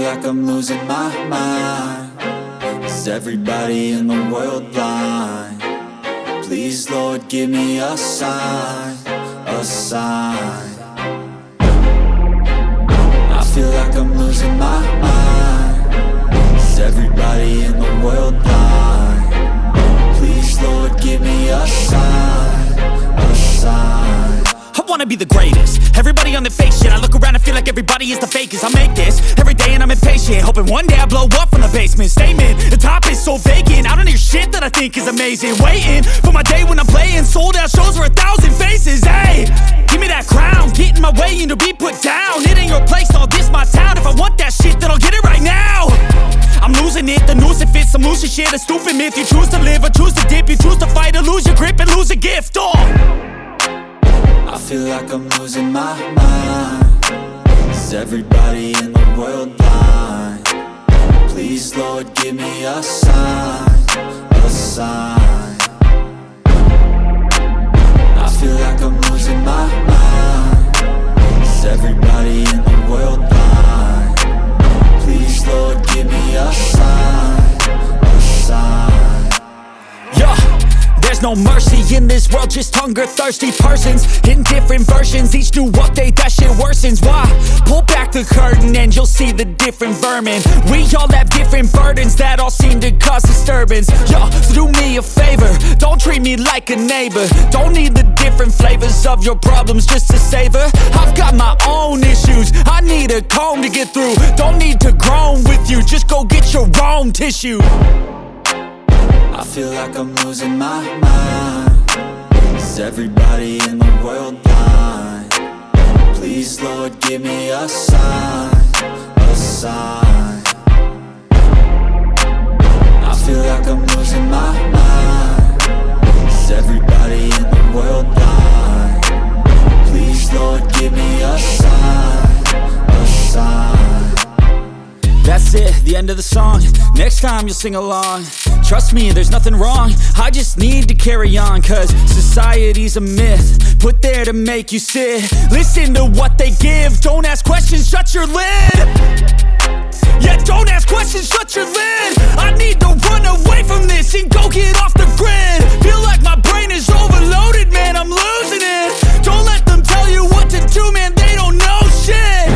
like I'm losing my mind. Is everybody in the world blind? Please, Lord, give me a sign, a sign. I feel like I'm losing my mind. Is everybody in the world blind? Please, Lord, give me a sign, a sign. I wanna be the greatest. Everybody on the fake shit. I look around and feel like everybody is the fakest. I make this every day and I'm impatient, hoping one day I blow up from the basement. Statement, the top is so vacant. I don't hear shit that I think is amazing. Waiting for my day when I'm playing sold out shows for 1,000 faces. Hey, give me that crown, get in my way and to be put down. It ain't your place, all this my town. If I want that shit, then I'll get it right now. I'm losing it, the noose it fits. I'm losing shit, a stupid myth. You choose to live or choose to dip. You choose to fight or lose your grip and lose a gift. I feel like I'm losing my mind. Is everybody in the world blind? Please, Lord, give me a sign, a sign. I feel like I'm losing my mind. Is everybody in the world blind? Please, Lord, give me a sign, a sign. Yeah. There's no mercy in this world, just hunger-thirsty persons in different versions. Each new update, that shit worsens. Why? Pull back the curtain and you'll see the different vermin. We all have different burdens that all seem to cause disturbance. Yo, so do me a favor, don't treat me like a neighbor. Don't need the different flavors of your problems just to savor. I've got my own issues, I need a comb to get through. Don't need to groan with you, just go get your own tissue. I feel like I'm losing my mind. Is everybody in the world blind? Please, Lord, give me a sign, a sign. I feel like I'm losing my mind. Is everybody in the world blind? Please, Lord, give me a sign, a sign. That's it, the end of the song. Next time you'll sing along. Trust me, there's nothing wrong. I just need to carry on, cause society's a myth put there to make you sit. Listen to what they give. Don't ask questions, shut your lid. Yeah, don't ask questions, shut your lid. I need to run away from this and go get off the grid. Feel like my brain is overloaded, man, I'm losing it. Don't let them tell you what to do, man, they don't know shit.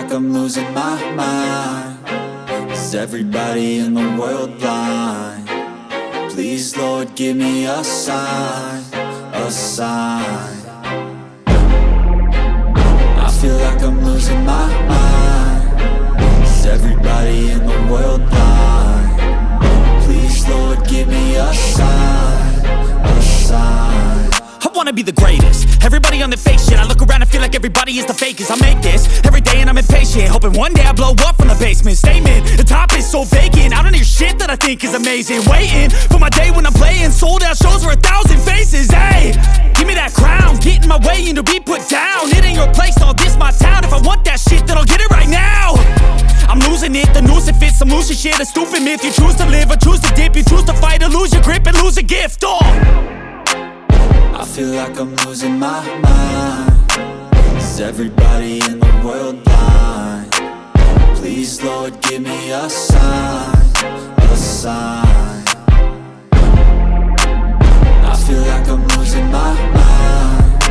like I'm losing my mind. Is everybody in the world blind? Please, Lord, give me a sign, a sign. I feel like I'm losing my mind. Is everybody in the world blind? Please, Lord, give me a sign, a sign. I wanna be the greatest. Everybody on the fake shit. I look around and feel like everybody is the fakest. I make this every day and I'm impatient, hoping one day I blow up from the basement. Statement, the top is so vacant. I don't hear shit that I think is amazing. Waiting for my day when I'm playing sold out shows for 1,000 faces. Hey, give me that crown, get in my way and to be put down. It ain't your place, no, this my town. If I want that shit, then I'll get it right now. I'm losing it, the noose it fits, some loose shit, a stupid myth. You choose to live or choose to dip, you choose to fight or lose your grip and lose a gift. Oh, I feel like I'm losing my mind. Is everybody in the world blind? Please, Lord, give me a sign, a sign. I feel like I'm losing my mind.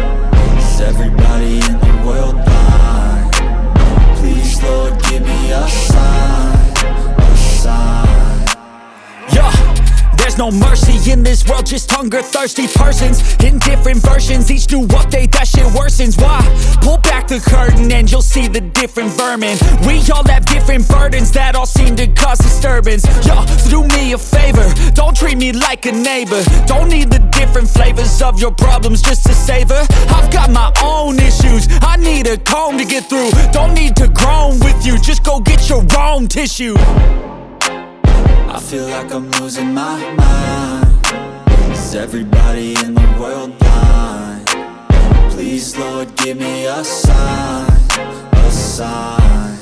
Is everybody in the world blind? Please, Lord, give me a sign, a sign. yeah. There's no mercy in this world, just hunger-thirsty persons in different versions. Each new update, that shit worsens. Why? Pull back the curtain and you'll see the different vermin. We all have different burdens that all seem to cause disturbance. Yo, so do me a favor, don't treat me like a neighbor. Don't need the different flavors of your problems just to savor. I've got my own issues, I need a comb to get through. Don't need to groan with you, just go get your own tissue. I feel like I'm losing my mind. Is everybody in the world blind? Please, Lord, give me a sign, a sign.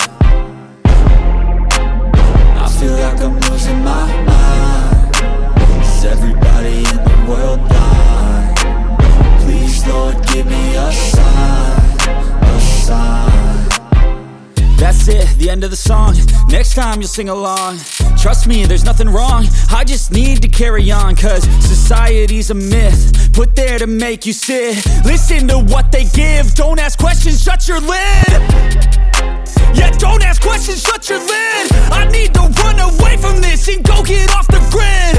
I feel like I'm losing my mind. Is everybody in the world blind? Please, Lord, give me a sign, a sign. That's it, the end of the song. Next time you'll sing along. Trust me, there's nothing wrong. I just need to carry on, cause society's a myth put there to make you sit. Listen to what they give. Don't ask questions, shut your lid. Yeah, don't ask questions, shut your lid. I need to run away from this and go get off the grid.